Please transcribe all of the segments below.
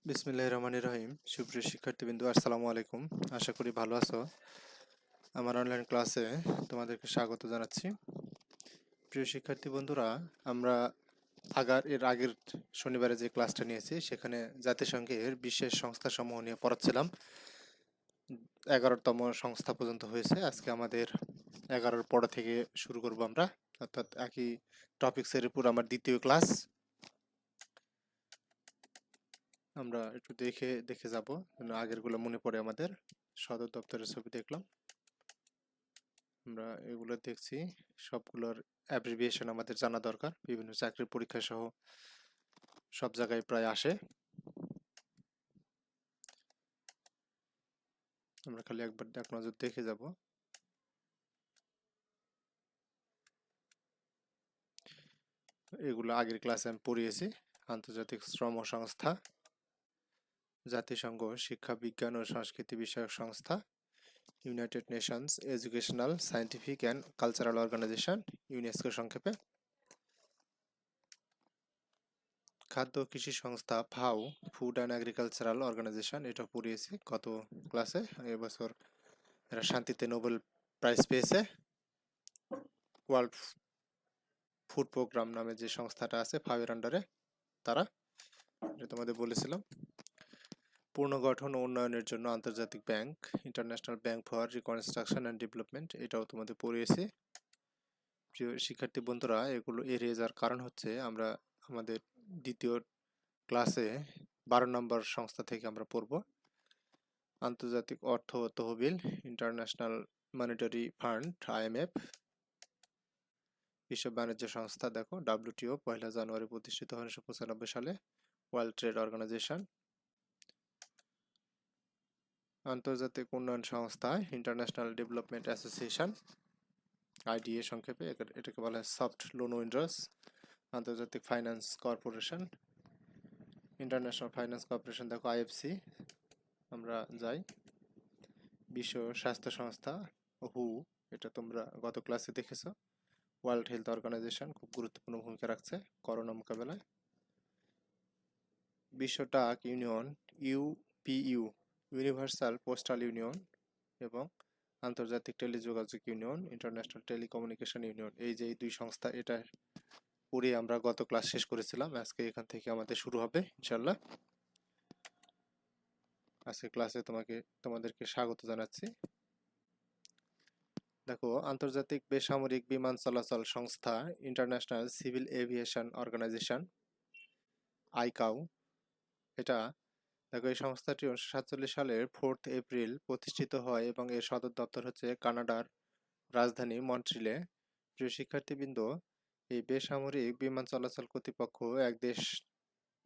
বিসমিল্লাহির রহমানির রহিম। সুপ্রিয় শিক্ষার্থীবৃন্দ, আসসালামু আলাইকুম। আশা করি ভালো আছো। আমার অনলাইন ক্লাসে তোমাদেরকে স্বাগত জানাচ্ছি। প্রিয় শিক্ষার্থী বন্ধুরা, আমরা এর আগের শনিবারে যে ক্লাসটা নিয়েছি সেখানে জাতিসংঘের বিশেষ সংস্থাসমূহ নিয়ে পড়াচ্ছিলাম। 11তম সংস্থা পর্যন্ত হয়েছে। আজকে আমাদের 11-র পড়া থেকে শুরু করব আমরা, অর্থাৎ একই টপিক্সের উপর আমার দ্বিতীয় ক্লাস। আমরা একটু দেখে যাব, আগেরগুলো মনে পড়ে। আমাদের সদর দপ্তরের ছবি দেখলাম, আমরা এগুলো দেখছি। সবগুলোর অ্যাব্রিভিয়েশন আমাদের জানা দরকার, বিভিন্ন চাকরির পরীক্ষা সহ সব জায়গায় প্রায় আসে। আমরা খালি একবার এক নজর দেখে যাব। এগুলো আগের ক্লাসে আমি পড়িয়েছি। আন্তর্জাতিক শ্রম সংস্থা, জাতিসংঘ শিক্ষা বিজ্ঞান ও সংস্কৃতি বিষয়ক সংস্থা, United Nations Educational Scientific and Cultural Organization, UNESCO সংক্ষেপে। খাদ্য কৃষি সংস্থা, ফাও, ফুড অ্যান্ড এগ্রিকালচারাল অর্গানাইজেশন, এটা পড়িয়েছি গত ক্লাসে। এবছর এরা শান্তিতে নোবেল প্রাইজ পেয়েছে। ওয়ার্ল্ড ফুড প্রোগ্রাম নামে যে সংস্থাটা আছে ফাওয়ের আন্ডারে, তারা, এটা তোমাদের বলেছিলাম। পুনর্গঠন ও উন্নয়নের জন্য আন্তর্জাতিক bank, international bank for reconstruction and development, এটাও তোমাদের পড়িয়েছি। প্রিয় শিক্ষার্থী বন্ধুরা, এগুলো এড়িয়ে যাওয়ার কারণ হচ্ছে আমরা আমাদের দ্বিতীয় ক্লাসে 12 নম্বর সংস্থা থেকে আমরা পড়ব। আন্তর্জাতিক অর্থ তহবিল, ইন্টারন্যাশনাল মনিটারি ফান্ড, IMF। বিশ্ব বাণিজ্য সংস্থা, দেখো WTO 1 জানুয়ারি প্রতিষ্ঠিত হয় 1995 সালে। World Trade Organization. আন্তর্জাতিক উন্নয়ন সংস্থা, ইন্টারন্যাশনাল ডেভেলপমেন্ট অ্যাসোসিয়েশন, IDA সংক্ষেপে, এটাকে বলা হয় সফট লোন উইন্ডোজ। আন্তর্জাতিক finance corporation, international finance corporation, দেখো IFC। আমরা যাই। বিশ্ব স্বাস্থ্য সংস্থা, WHO, এটা তোমরা গত ক্লাসে দেখেছো। ওয়ার্ল্ড হেলথ অর্গানাইজেশন খুব গুরুত্বপূর্ণ ভূমিকা রাখছে করোনা মোকাবেলায়। বিশ্ব ডাক union, UPU, universal postal union, এবং আন্তর্জাতিক টেলিযোগাযোগ ইউনিয়ন, ইন্টারন্যাশনাল টেলিকমিউনিকেশন ইউনিয়ন। এই যে দুই সংস্থা, এটা পড়ে আমরা গত ক্লাস শেষ করেছিলাম। আজকে এখান থেকে আমাদের শুরু হবে ইনশাল্লাহ। আজকে ক্লাসে তোমাদেরকে স্বাগত জানাচ্ছি। দেখো, আন্তর্জাতিক বেসামরিক বিমান চলাচল সংস্থা, International Civil Aviation Organization, ICAO, এটা, দেখো, এই সংস্থাটি 1947 সালের 4 এপ্রিল প্রতিষ্ঠিত হয় এবং এর সদর দপ্তর হচ্ছে কানাডার রাজধানী মন্ট্রিলে। প্রিয় শিক্ষার্থীবৃন্দ, এই বেসামরিক বিমান চলাচল কর্তৃপক্ষ এক দেশ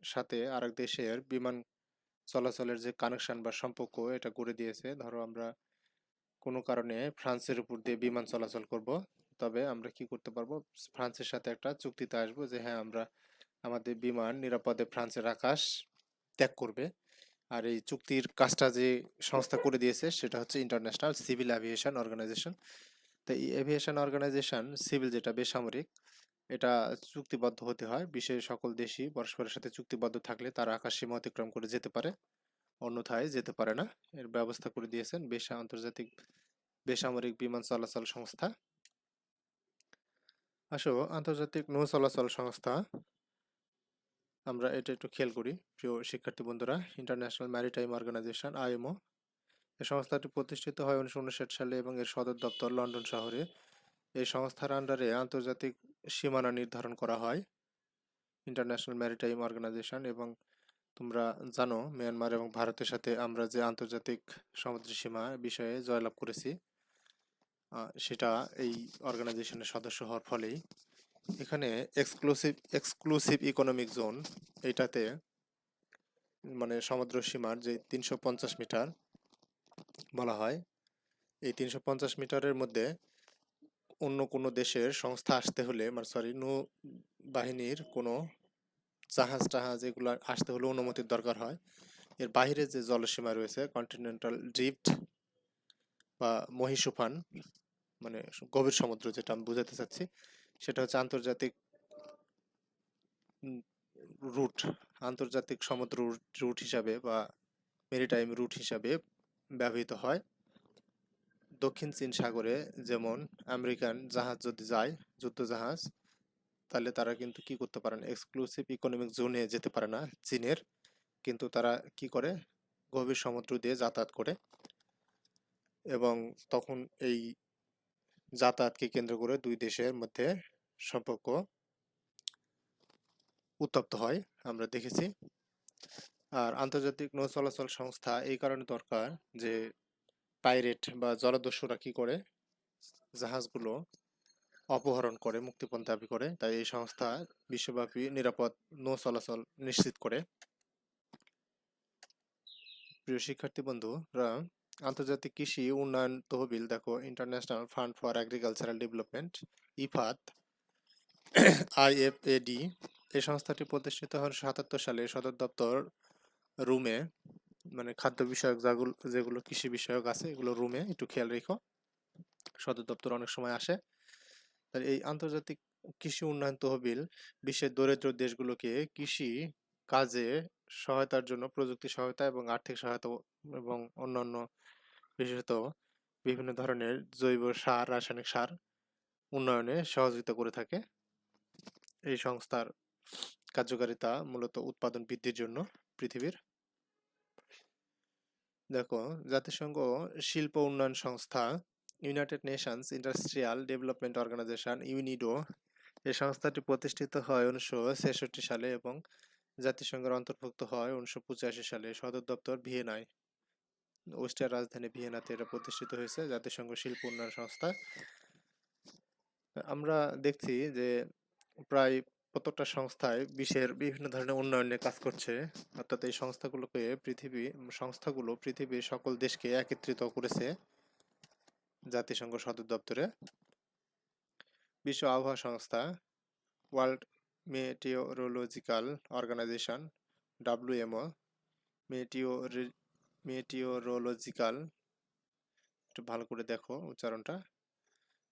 সাথে আরেক দেশের বিমান চলাচলের যে কানেকশন বা সম্পর্ক, এটা গড়ে দিয়েছে। ধরো আমরা কোনো কারণে ফ্রান্সের উপর দিয়ে বিমান চলাচল করব, তবে আমরা কি করতে পারবো, ফ্রান্সের সাথে একটা চুক্তিতে আসবো যে হ্যাঁ, আমরা আমাদের বিমান নিরাপদে ফ্রান্সের আকাশ ত্যাগ করবে। আর এই চুক্তির কাজটা যে সংস্থা করে দিয়েছে সেটা হচ্ছে ইন্টারন্যাশনাল সিভিল এভিয়েশন অর্গানাইজেশন। তো এই এভিয়েশন অর্গানাইজেশন, সিভিল যেটা বেসামরিক, এটা চুক্তিবদ্ধ হতে হয়। বিশ্বের সকল দেশই পরস্পরের সাথে চুক্তিবদ্ধ থাকলে তারা আকাশ সীমা অতিক্রম করে যেতে পারে, অন্যথায় যেতে পারে না। এর ব্যবস্থা করে দিয়েছেন আন্তর্জাতিক বেসামরিক বিমান চলাচল সংস্থা। আসো, আন্তর্জাতিক নৌ চলাচল সংস্থা, আমরা এটা একটু খেয়াল করি প্রিয় শিক্ষার্থী বন্ধুরা। ইন্টারন্যাশনাল ম্যারিটাইম অর্গানাইজেশন, IMO, এই সংস্থাটি প্রতিষ্ঠিত হয় 1959 সালে এবং এর সদর দপ্তর লন্ডন শহরে। এই সংস্থার আন্ডারে আন্তর্জাতিক সীমানা নির্ধারণ করা হয়, ইন্টারন্যাশনাল ম্যারিটাইম অর্গানাইজেশন। এবং তোমরা জানো, মিয়ানমার এবং ভারতের সাথে আমরা যে আন্তর্জাতিক সমুদ্র সীমা বিষয়ে জয়লাভ করেছি, সেটা এই অর্গানাইজেশনের সদস্য হওয়ার ফলেই। এখানে এক্সক্লুসিভ ইকোনমিক জোন, এইটাতে মানে সমুদ্র সীমার যে 350 মিটার বলা হয়, এই 350 মিটারের মধ্যে অন্য কোনো দেশের সংস্থা আসতে হলে, নৌ বাহিনীর কোনো জাহাজ এগুলো আসতে হলে অনুমতির দরকার হয়। এর বাইরে যে জলসীমা রয়েছে, কন্টিনেন্টাল ড্রিফট বা মহীসোফান, মানে গভীর সমুদ্র যেটা আমি বোঝাতে চাচ্ছি, সেটা হচ্ছে আন্তর্জাতিক রুট, আন্তর্জাতিক সমুদ্র রুট হিসাবে বা মেরিটাইম রুট হিসাবে ব্যবহৃত হয়। দক্ষিণ চীন সাগরে যেমন আমেরিকান জাহাজ যদি যায়, যুদ্ধ জাহাজ, তাহলে তারা কিন্তু কি করতে পারে না, এক্সক্লুসিভ ইকোনমিক জোনে যেতে পারে না চীনের, কিন্তু তারা কি করে, গভীর সমুদ্র দিয়ে যাতায়াত করে। এবং তখন এই যাতায়াতকে কেন্দ্র করে দুই দেশের মধ্যে সম্পর্ক উত্তপ্ত হয়, আমরা দেখেছি। আর আন্তর্জাতিক নৌ চলাচল সংস্থা এই কারণে দরকার যে পাইরেট বা জলদস্যুরা কি করে, জাহাজগুলো অপহরণ করে, মুক্তিপণ দাবি করে, তাই এই সংস্থা বিশ্বব্যাপী নিরাপদ নৌ চলাচল নিশ্চিত করে। প্রিয় শিক্ষার্থী বন্ধুরা, আন্তর্জাতিক কৃষি উন্নয়ন তহবিল দেখো, international fund for agricultural development, Ifad, IFAD, এই সংস্থাটি প্রতিষ্ঠিত হয় 1977 সালে। সদর দপ্তর রোমে, মানে খাদ্য বিষয়ক যেগুলো কৃষি বিষয়ক আছে এগুলো রোমে, একটু খেয়াল রেখো, সদর দপ্তর অনেক সময় আসে। আর এই আন্তর্জাতিক কৃষি উন্নয়ন তহবিল বিশ্বের দরিদ্র দেশগুলোকে কৃষি কাজে সহায়তার জন্য প্রযুক্তি সহায়তা এবং আর্থিক সহায়তা এবং অন্যান্য বিশেষত বিভিন্ন ধরনের জৈব সার, রাসায়নিক সার উন্নয়নে সহযোগিতা করে থাকে। এই সংস্থার কার্যকারিতা মূলত উৎপাদন বৃদ্ধির জন্য পৃথিবীর। দেখো, জাতিসংঘ শিল্প উন্নয়ন সংস্থা, United Nations Industrial Development Organization, UNIDO, এই সংস্থাটি প্রতিষ্ঠিত হয় 1966 সালে এবং জাতিসংঘের অন্তর্ভুক্ত হয় 1985 সালে। সদর দপ্তর ভিয়েনায়, অস্ট্রিয়ার রাজধানী ভিয়েনাতে এটা প্রতিষ্ঠিত হয়েছে, জাতিসংঘ শিল্প উন্নয়ন সংস্থা। আমরা দেখছি যে প্রায় প্রত্যেকটা সংস্থায় বিশ্বের বিভিন্ন ধরনের উন্নয়নে কাজ করছে, অর্থাৎ এই সংস্থাগুলো পৃথিবীর সকল দেশকে একত্রিত করেছে জাতিসংঘ সদর দপ্তরে। বিশ্ব আবহাওয়া সংস্থা, World Meteorological Organization, WMO, meteorological, একটু ভালো করে দেখো উচ্চারণটা।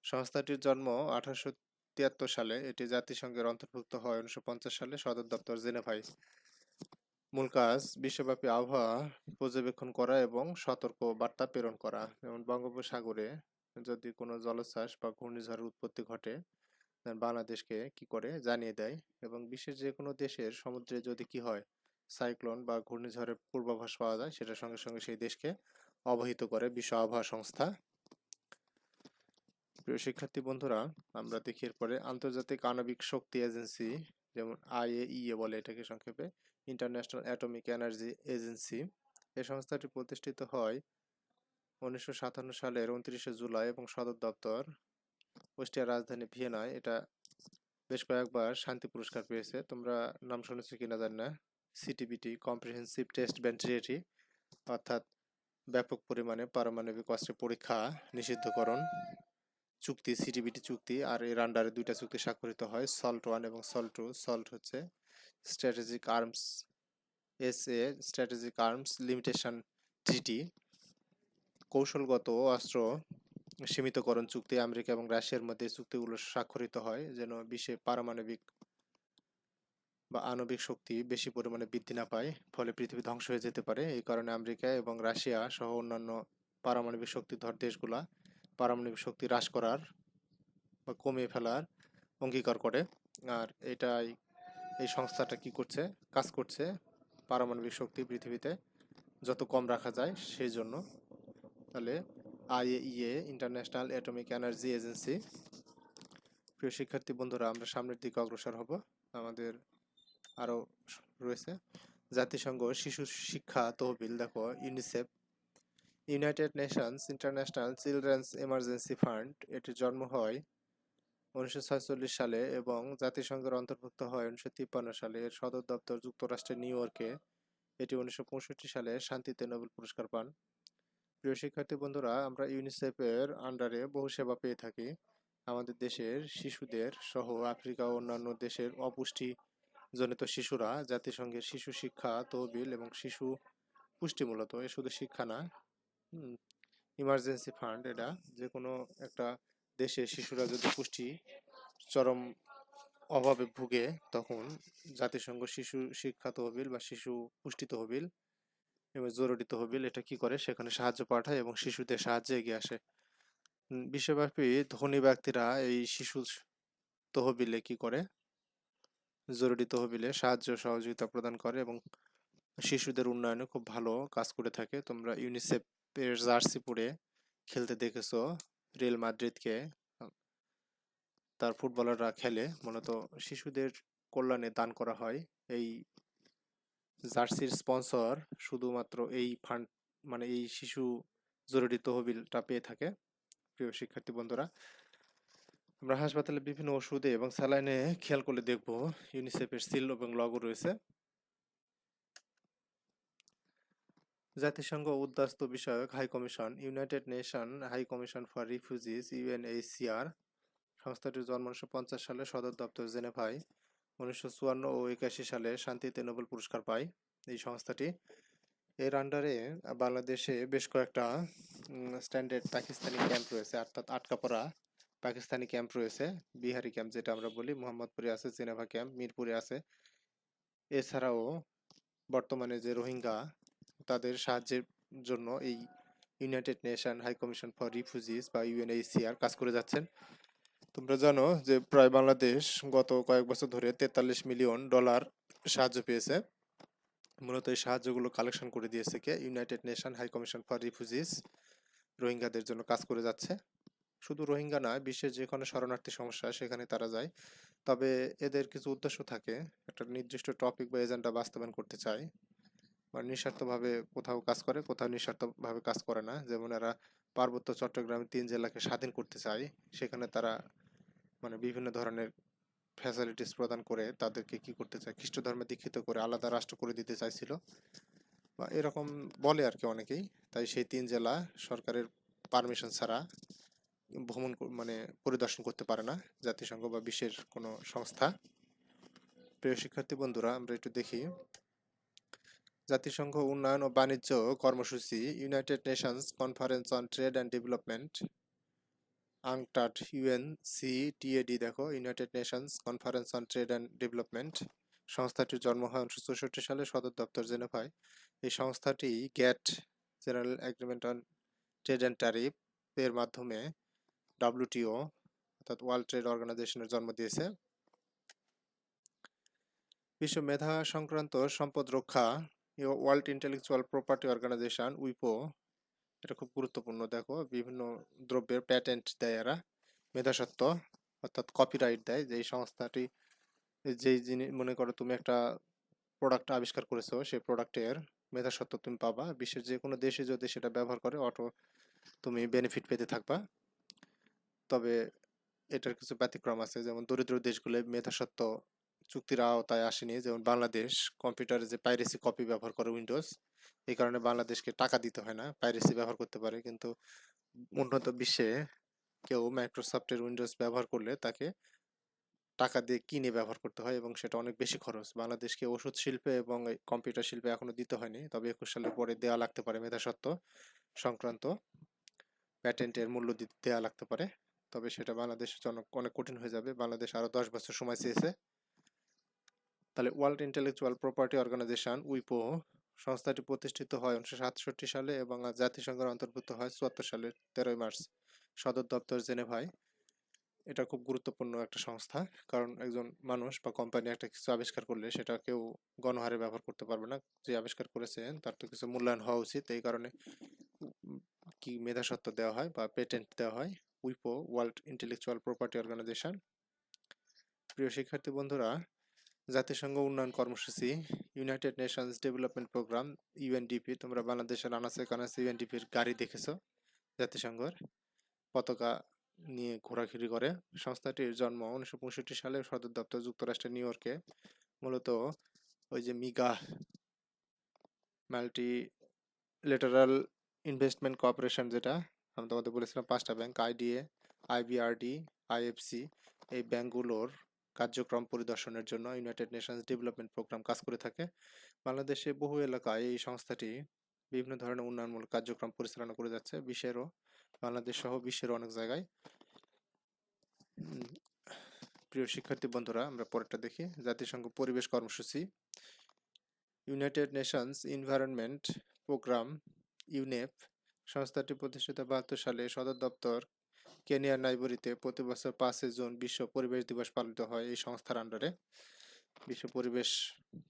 সংস্থাটির জন্ম 1873 সালে, এটি জাতিসংঘের অন্তর্ভুক্ত হয় 1950 সালে, সদর দপ্তর জেনেভায়। মূল কাজ বিশ্বব্যাপী আবহাওয়া পর্যবেক্ষণ করা এবং সতর্ক বার্তা প্রেরণ করা। যেমন বঙ্গোপসাগরে যদি কোনো জলোচ্ছ্বাস বা ঘূর্ণিঝড়ের উৎপত্তি ঘটে, বাংলাদেশকে কি করে জানিয়ে দেয়, এবং বিশ্বের যে কোনো দেশের সমুদ্রে যদি কি হয়, সাইক্লোন বা ঘূর্ণিঝড়ের পূর্বাভাস পাওয়া যায়, সেটার সঙ্গে সঙ্গে সেই দেশকে অবহিত করে বিশ্ব আবহাওয়া সংস্থা। প্রিয় শিক্ষার্থী বন্ধুরা, আমরা দেখি এরপরে আন্তর্জাতিক আণবিক শক্তি এজেন্সি, যেমন IAEA বলে এটাকে সংক্ষেপে, ইন্টারন্যাশনাল অ্যাটমিক এনার্জি এজেন্সি। এই সংস্থাটি প্রতিষ্ঠিত হয় 1957 সালের 29 জুলাই এবং সদর দপ্তর অস্ট্রিয়ার রাজধানী ভিয়েনায়। এটা বেশ কয়েকবার শান্তি পুরস্কার পেয়েছে, তোমরা নাম শুনেছো কিনা জানি না। CTBT, comprehensive test ban treaty, অর্থাৎ ব্যাপক পরিমাণে পারমাণবিক অস্ত্রের পরীক্ষা নিষিদ্ধকরণ চুক্তি, CTBT চুক্তি। আর এর আন্ডারে দুইটা চুক্তি স্বাক্ষরিত হয়, সল্ট 1 এবং সল্ট 2। সল্ট হচ্ছে strategic arms, SA strategic arms limitation treaty, কৌশলগত অস্ত্র সীমিতকরণ চুক্তি। আমেরিকা এবং রাশিয়ার মধ্যে চুক্তিগুলো স্বাক্ষরিত হয় যেন বিশ্বে পারমাণবিক বা আণবিক শক্তি বেশি পরিমাণে বৃদ্ধি না পায়, ফলে পৃথিবী ধ্বংস হয়ে যেতে পারে। এই কারণে আমেরিকা এবং রাশিয়া সহ অন্যান্য পারমাণবিক শক্তিধর দেশগুলা পারমাণবিক শক্তি হ্রাস করার বা কমিয়ে ফেলার অঙ্গীকার করে। আর এই সংস্থাটা কি করছে, কাজ করছে পারমাণবিক শক্তি পৃথিবীতে যত কম রাখা যায় সেই জন্য। তাহলে IAEA, international atomic energy agency. প্রিয় শিক্ষার্থী বন্ধুরা, আমরা সামনের দিকে অগ্রসর হব, আমাদের আরো রয়েছে। জাতিসংঘ শিশু শিক্ষা তহবিল দেখো, UNICEF, United Nations international children's emergency fund, এটির জন্ম হয় 1946 সালে এবং জাতিসংঘের অন্তর্ভুক্ত হয় 1953 সালে। এর সদর দপ্তর যুক্তরাষ্ট্রের নিউ ইয়র্কে। এটি 1965 সালে শান্তিতে নোবেল পুরস্কার পান। প্রিয় শিক্ষার্থী বন্ধুরা, আমরা ইউনিসেফের আন্ডারে বহু সেবা পেয়ে থাকি। আমাদের দেশের শিশুদের সহ আফ্রিকা ও অন্যান্য দেশের অপুষ্টি জনিত শিশুরা জাতিসংঘের শিশু শিক্ষা তহবিল এবং শিশু পুষ্টি, মূলত এ শুধু শিক্ষা না, ইমার্জেন্সি ফান্ড, এটা যে কোনো একটা দেশে শিশুরা যদি পুষ্টি চরম অভাবে ভুগে তখন জাতিসংঘ শিশু শিক্ষা তহবিল বা শিশু পুষ্টি তহবিল এবং জরুরি তহবিল এটা কি করে সেখানে সাহায্য পাঠায় এবং শিশুদের সাহায্যে এগিয়ে আসে। বিশ্বব্যাপী ধনী ব্যক্তিরা এই শিশু তহবিলে কি করে, জরুরি তহবিলে সাহায্য সহযোগিতা প্রদান করে এবং শিশুদের উন্নয়নে খুব ভালো কাজ করে থাকে। তোমরা ইউনিসেফের জার্সি পরে খেলতে দেখেছো রিয়াল মাদ্রিদকে, তার ফুটবলাররা খেলে মূলত শিশুদের কল্যাণে দান করা হয়। এই জার্সির স্পন্সর শুধুমাত্র এই ফান্ড মানে এই শিশু জরুরি তহবিলটা পেয়ে থাকে। প্রিয় শিক্ষার্থী বন্ধুরা, আমরা হাসপাতালে বিভিন্ন ওষুধে এবং স্যালাইনে খেয়াল করলে দেখব ইউনিসেফের সিল এবং লগো রয়েছে। জাতিসংঘ উদ্বাস্তু বিষয়ক high commission, United Nation High Commission for Refugees UNHCR সংস্থাটির জন্ম 1950 সালে, সদর দপ্তর জেনেভায়। 1954 ও 81 সালে শান্তিতে নোবেল পুরস্কার পায় এই সংস্থাটি। এর আন্ডারে বাংলাদেশে বেশ কয়েকটা স্ট্যান্ডার্ড পাকিস্তানি ক্যাম্প রয়েছে, অর্থাৎ আটকা পড়া পাকিস্তানি ক্যাম্প রয়েছে। বিহারি ক্যাম্প যেটা আমরা বলি, মোহাম্মদপুরে আছে, জেনেভা ক্যাম্প মিরপুরে আছে। এছাড়াও বর্তমানে যে রোহিঙ্গা তাদের সাহায্যের জন্য এই United Nation High Commission for Refugees বা ইউএনএইচসিআর কাজ করে যাচ্ছেন। তোমরা জানো যে প্রায় বাংলাদেশ গত কয়েক বছর ধরে $43 মিলিয়ন সাহায্য পেয়েছে। মূলত এই সাহায্যগুলো কালেকশন করে দিয়েছে কে? United Nation High Commission for Refugees রোহিঙ্গাদের জন্য কাজ করে যাচ্ছে। শুধু রোহিঙ্গা নয়, বিশ্বের যে কোনো শরণার্থী সমস্যা সেখানে তারা যায়। তবে এদের কিছু উদ্দেশ্য থাকে, একটা নির্দিষ্ট টপিক বা এজেন্ডা বাস্তবায়ন করতে চায়, মানে নিঃস্বার্থভাবে কোথাও কাজ করে, কোথাও নিঃস্বার্থভাবে কাজ করে না। যেমন এরা পার্বত্য চট্টগ্রামে 3 জেলাকে স্বাধীন করতে চায়, সেখানে তারা মানে বিভিন্ন ধরনের ফ্যাসিলিটিস প্রদান করে তাদেরকে কি করতে চায়, খ্রিস্ট ধর্মে দীক্ষিত করে আলাদা রাষ্ট্র করে দিতে চাইছিল বা এরকম বলে আর কি অনেকেই। তাই সেই 3 জেলা সরকারের পারমিশন ছাড়া ভ্রমণ মানে পরিদর্শন করতে পারে না জাতিসংঘ বা বিশ্বের কোনো সংস্থা। প্রিয় শিক্ষার্থী বন্ধুরা, আমরা একটু দেখি জাতিসংঘ উন্নয়ন ও বাণিজ্য কর্মসূচি, United Nations Conference on Trade and Development, UNCTAD UNCTAD. দেখো, United Nations Conference on Trade and Development সংস্থাটির জন্ম হয় 1964 সালে, সদর দপ্তর জেনেভায়। এই সংস্থাটি GATT, General Agreement on Trade and Tariff এর মাধ্যমে ডাব্লিউটিও অর্থাৎ ওয়ার্ল্ড ট্রেড অর্গানাইজেশনের জন্ম দিয়েছে। বিশ্ব মেধা সংক্রান্ত সম্পদ রক্ষা, ওয়ার্ল্ড ইন্টেলেকচুয়াল প্রপার্টি অর্গানাইজেশন উইপো, এটা খুব গুরুত্বপূর্ণ। দেখো, বিভিন্ন দ্রব্যের প্যাটেন্ট দেয় এরা, মেধাস্বত্ব অর্থাৎ কপিরাইট দেয়। যেই সংস্থাটি যেই জিনিস, মনে করো তুমি একটা প্রোডাক্ট আবিষ্কার করেছো, সেই প্রোডাক্টের মেধাস্বত্ব তুমি পাবা। বিশ্বের যে কোনো দেশে যদি সেটা ব্যবহার করে অটো তুমি বেনিফিট পেতে থাকবা। তবে এটার কিছু ব্যতিক্রম আছে, যেমন দরিদ্র দেশগুলো মেধাস্বত্ব চুক্তির আওতায় আসেনি। যেমন বাংলাদেশ কম্পিউটারে যে পাইরেসি কপি ব্যবহার করে উইন্ডোজ, এই কারণে বাংলাদেশকে টাকা দিতে হয় না, পাইরেসি ব্যবহার করতে পারে। কিন্তু উন্নত বিশ্বে কেউ মাইক্রোসফটের উইন্ডোজ ব্যবহার করলে তাকে টাকা দিয়ে কিনে ব্যবহার করতে হয় এবং সেটা অনেক বেশি খরচ। বাংলাদেশকে ওষুধ শিল্পে এবং কম্পিউটার শিল্পে এখনো দিতে হয়নি, তবে 21 সালের পরে দেওয়া লাগতে পারে। মেধাস্বত্ব সংক্রান্ত প্যাটেন্টের মূল্য দেওয়া লাগতে পারে, তবে সেটা বাংলাদেশের জন্য অনেক কঠিন হয়ে যাবে। বাংলাদেশ আরো 10 বছর সময় চেয়েছে। তাহলে ওয়ার্ল্ড ইন্টেলেকচুয়াল প্রপার্টি অর্গানাইজেশন উইপো সংস্থাটি প্রতিষ্ঠিত হয় 1967 সালে এবং জাতিসংঘের অন্তর্ভুক্ত হয় 74 সালের 13 মার্চ, সদর দপ্তর জেনেভায়। এটা খুব গুরুত্বপূর্ণ একটা সংস্থা, কারণ একজন মানুষ বা কোম্পানি একটা কিছু আবিষ্কার করলে সেটা কেউ গণহারে ব্যবহার করতে পারবে না। যে আবিষ্কার করেছেন তার তো কিছু মূল্যায়ন হওয়া উচিত, এই কারণে কি মেধাস্বত্ব দেওয়া হয় বা পেটেন্ট দেওয়া হয় উইপো, ওয়ার্ল্ড ইন্টেলেকচুয়াল প্রপার্টি অর্গানাইজেশন। প্রিয় শিক্ষার্থী বন্ধুরা, জাতিসংঘ উন্নয়ন কর্মসূচি, United Nations Development Programme UNDP. তোমরা বাংলাদেশের আনাচে কানাচে ইউএনডিপির গাড়ি দেখেছো, জাতিসংঘের পতাকা নিয়ে ঘোরাঘুরি করে। সংস্থাটির জন্ম 1965 সালে, সদর দপ্তর যুক্তরাষ্ট্রের নিউ ইয়র্কে। মূলত ওই যে MIGA multi lateral investment corporation, যেটা আমি তোমাদের বলেছিলাম 5টা ব্যাংক, আইডিএ, আইবিআরডি, আইএফসি, এই ব্যাংকগুলোর কার্যক্রম পরিদর্শনের জন্য ইউনাইটেড নেশনস ডেভেলপমেন্ট প্রোগ্রাম কাজ করে থাকে। বাংলাদেশে বহু এলাকায় এই সংস্থাটি বিভিন্ন ধরনের উন্নয়নমূলক কার্যক্রম পরিচালনা করে যাচ্ছে, বিশ্বেরও, বাংলাদেশ সহ বিশ্বের অনেক জায়গায়। প্রিয় শিক্ষার্থী বন্ধুরা, আমরা পরেরটা দেখি। জাতিসংঘ পরিবেশ কর্মসূচি। United Nations Environment Programme UNEP সংস্থাটি প্রতিষ্ঠিত 72 সালে। সদর দপ্তর কেনিয়ার নাইরোবিতে। প্রতি বছর 5 জুন বিশ্ব পরিবেশ দিবস পালিত হয় এই সংস্থার আন্ডারে। বিশ্ব পরিবেশ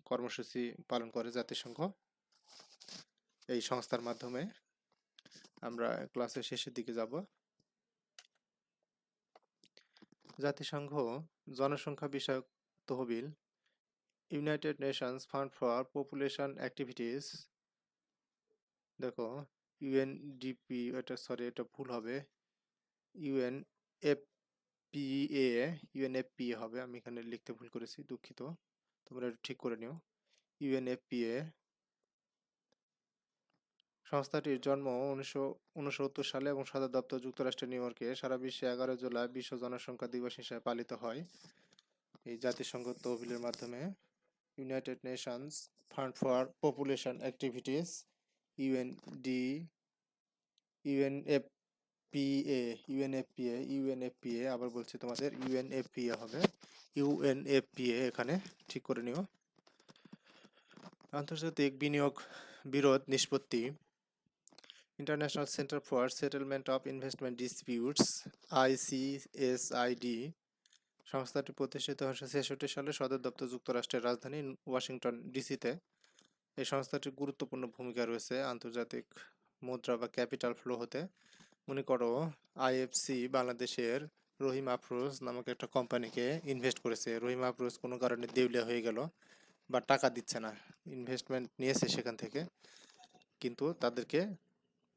কর্মসূচি পালন করে জাতিসংঘ এই সংস্থার মাধ্যমে। আমরা ক্লাসের শেষের দিকে যাব। জাতিসংঘ জনসংখ্যা বিষয়ক তহবিল। United Nations fund for population activities. দেখো ইউএনডিপি, এটা ভুল হবে, ইউএনএফপিএ হবে। আমি এখানে লিখতে ভুল করেছি, দুঃখিত, তোমরা এটা ঠিক করে নিও। ইউএনএফপিএ সংস্থাটির জন্ম 1969 সালে এবং সদর দপ্তর যুক্তরাষ্ট্রের নিউ ইয়র্কে। সারা বিশ্বে 11 জুলাই বিশ্ব জনসংখ্যা দিবস হিসেবে পালিত হয় এই জাতিসংঘ তহবিলের মাধ্যমে। United Nations fund for population activities UNFPA আবার বলছি তোমাদের, ইউএনএফপিএ হবে, ইউএনএফপিএ এখানে ঠিক করে নিও। আন্তর্জাতিক বিনিয়োগ বিরোধ নিষ্পত্তি। International Centre for Settlement of investment disputes ICSID সংস্থাটি প্রতিষ্ঠিত 1966 সালে। সদর দপ্তর যুক্তরাষ্ট্রের রাজধানী ওয়াশিংটন ডিসিতে। এই সংস্থাটির গুরুত্বপূর্ণ ভূমিকা রয়েছে আন্তর্জাতিক মুদ্রা বা ক্যাপিটাল ফ্লো হতে। মনে করো IFC বাংলাদেশের রহিম আফরোজ নামক একটা কোম্পানিকে ইনভেস্ট করেছে। রহিম আফরোজ কোনো কারণে দেউলিয়া হয়ে গেল বা টাকা দিচ্ছে না, ইনভেস্টমেন্ট নিয়েছে সেখান থেকে, কিন্তু তাদেরকে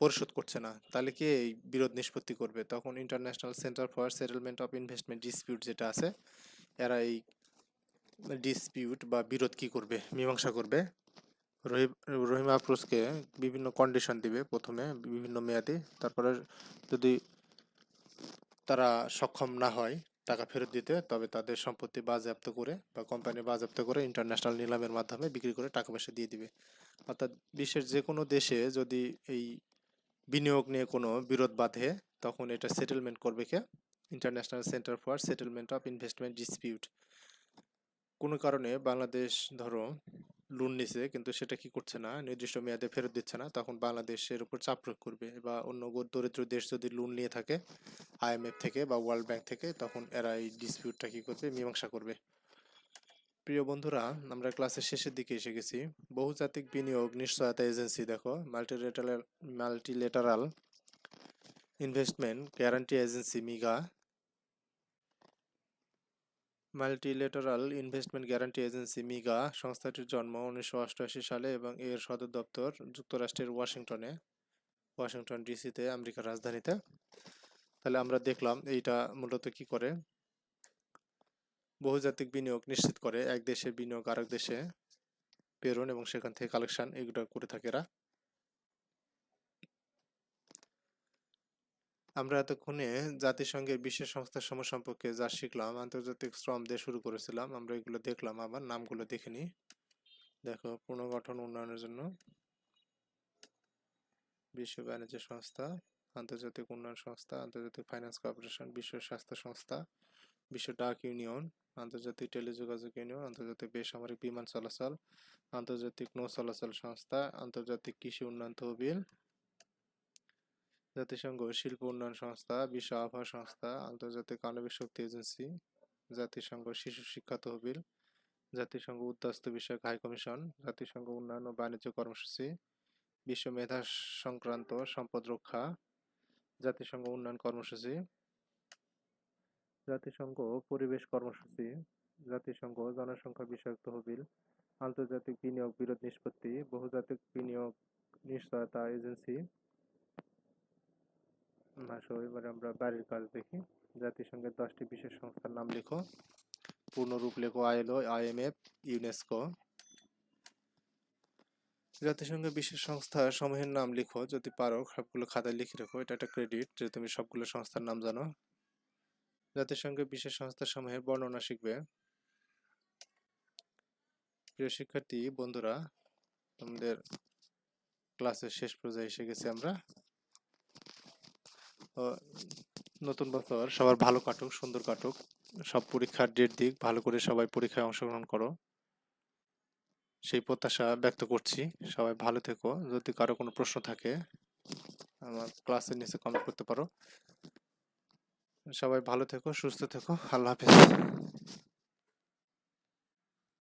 পরিশোধ করছে না, তাহলে কি এই বিরোধ নিষ্পত্তি করবে? তখন international Centre for Settlement of Investment dispute যেটা আছে, এরা এই ডিসপিউট বা বিরোধ কি করবে, মীমাংসা করবে। রহিম আফরোজকে বিভিন্ন কন্ডিশন দিবে, প্রথমে বিভিন্ন মেয়াদে, তারপরে যদি তারা সক্ষম না হয় টাকা ফেরত দিতে, তবে তাদের সম্পত্তি বাজেয়াপ্ত করে বা কোম্পানি বাজেয়াপ্ত করে ইন্টারন্যাশনাল নিলামের মাধ্যমে বিক্রি করে টাকা পয়সা দিয়ে দিবে। অর্থাৎ বিশ্বের যে কোনো দেশে যদি এই বিনিয়োগ নিয়ে কোনো বিরোধ বাধে, তখন এটা সেটেলমেন্ট করবে কে? International Centre for Settlement of Investment Dispute. কোনো কারণে বাংলাদেশ ধরো লোন নিছে, কিন্তু সেটা কি করছে না, নির্দিষ্ট মেয়াদে ফেরত দিচ্ছে না, তখন বাংলাদেশের উপর চাপ প্রয়োগ করবে। বা অন্য দরিদ্র দেশ যদি লোন নিয়ে থাকে IMF থেকে বা ওয়ার্ল্ড ব্যাংক থেকে, তখন এরা এই ডিসপিউটটা কি করবে, মীমাংসা করবে। প্রিয় বন্ধুরা, আমরা ক্লাসের শেষের দিকে এসে গেছি। বহুজাতিক বিনিয়োগ নিশ্চয়তা এজেন্সি। দেখো multilateral investment guarantee agency MIGA. Multilateral investment guarantee agency MIGA সংস্থাটির জন্ম 1988 সালে এবং এর সদর দপ্তর যুক্তরাষ্ট্রের ওয়াশিংটন ডিসিতে, আমেরিকার রাজধানীতে। তাহলে আমরা দেখলাম এইটা মূলত কি করে, বহুজাতিক বিনিয়োগ নিশ্চিত করে, এক দেশের বিনিয়োগ আরেক দেশে প্রেরণ এবং সেখান থেকে কালেকশন, এগুলো করে থাকে এরা। আমরা এতক্ষণে জাতিসংঘের বিশেষ সংস্থাসমূহ সম্পর্কে যা শিখলাম, আন্তর্জাতিক শ্রম দিয়ে শুরু করেছিলাম, আমরা এগুলো দেখলাম, আবার নামগুলো দেখে নিই। দেখো, পুনর্গঠন উন্নয়নের জন্য বিশ্ব বাণিজ্য সংস্থা, আন্তর্জাতিক উন্নয়ন সংস্থা, আন্তর্জাতিক ফাইন্যান্স কর্পোরেশন, বিশ্ব স্বাস্থ্য সংস্থা, বিশ্ব ডাক ইউনিয়ন, আন্তর্জাতিক টেলিযোগাযোগ ইউনিয়ন, আন্তর্জাতিক বেসামরিক বিমান চলাচল, আন্তর্জাতিক নৌ চলাচল সংস্থা, আন্তর্জাতিক কৃষি উন্নয়ন তহবিল, জাতিসংঘ শিল্প উন্নয়ন সংস্থা, বিশ্ব আবহাওয়া সংস্থা, আন্তর্জাতিক আণবিক শক্তি এজেন্সি, জাতিসংঘ শিশু শিক্ষা তহবিল, জাতিসংঘ উদ্বাস্তু বিষয়ক হাই কমিশন, জাতিসংঘ উন্নয়ন ও বাণিজ্য কর্মসূচি, বিশ্ব মেধা সংক্রান্ত সম্পদ রক্ষা, জাতিসংঘ উন্নয়ন কর্মসূচি, জাতিসংঘ পরিবেশ কর্মসূচি, জাতিসংঘ জনসংখ্যা বিষয়ক তহবিল, আন্তর্জাতিক বিনিয়োগ বিরোধ নিষ্পত্তি, বহুজাতিক বিনিয়োগ নিশ্চয়তা এজেন্সি। এবারে আমরা বাড়ির কাজ দেখি। জাতিসংঘের 10টি বিশেষ সংস্থার নাম লিখো। পূর্ণরূপ লেখো: ILO, IMF, ইউনেস্কো। জাতিসংঘের বিশেষ সংস্থা সমূহের নাম লিখো, যদি পারো সবগুলো খাতায় লিখে রাখো, এটা একটা ক্রেডিট যে তুমি সবগুলো সংস্থার নাম জানো। জাতিসংঘের বিশেষ সংস্থা সমূহের বর্ণনা শিখবে। প্রিয় শিক্ষার্থী বন্ধুরা, তোমাদের ক্লাসের শেষ পর্যায়ে এসে গেছি আমরা। নতুন বছর সবার ভালো কাটুক, সুন্দর কাটুক। সব পরীক্ষার ডেট দিক, ভালো করে সবাই পরীক্ষায় অংশগ্রহণ করো, সেই প্রত্যাশা ব্যক্ত করছি। সবাই ভালো থেকো। যদি কারো কোনো প্রশ্ন থাকে আমার ক্লাসের নিচে কমেন্ট করতে পারো। সবাই ভালো থেকো, সুস্থ থেকো। আল্লাহ হাফেজ।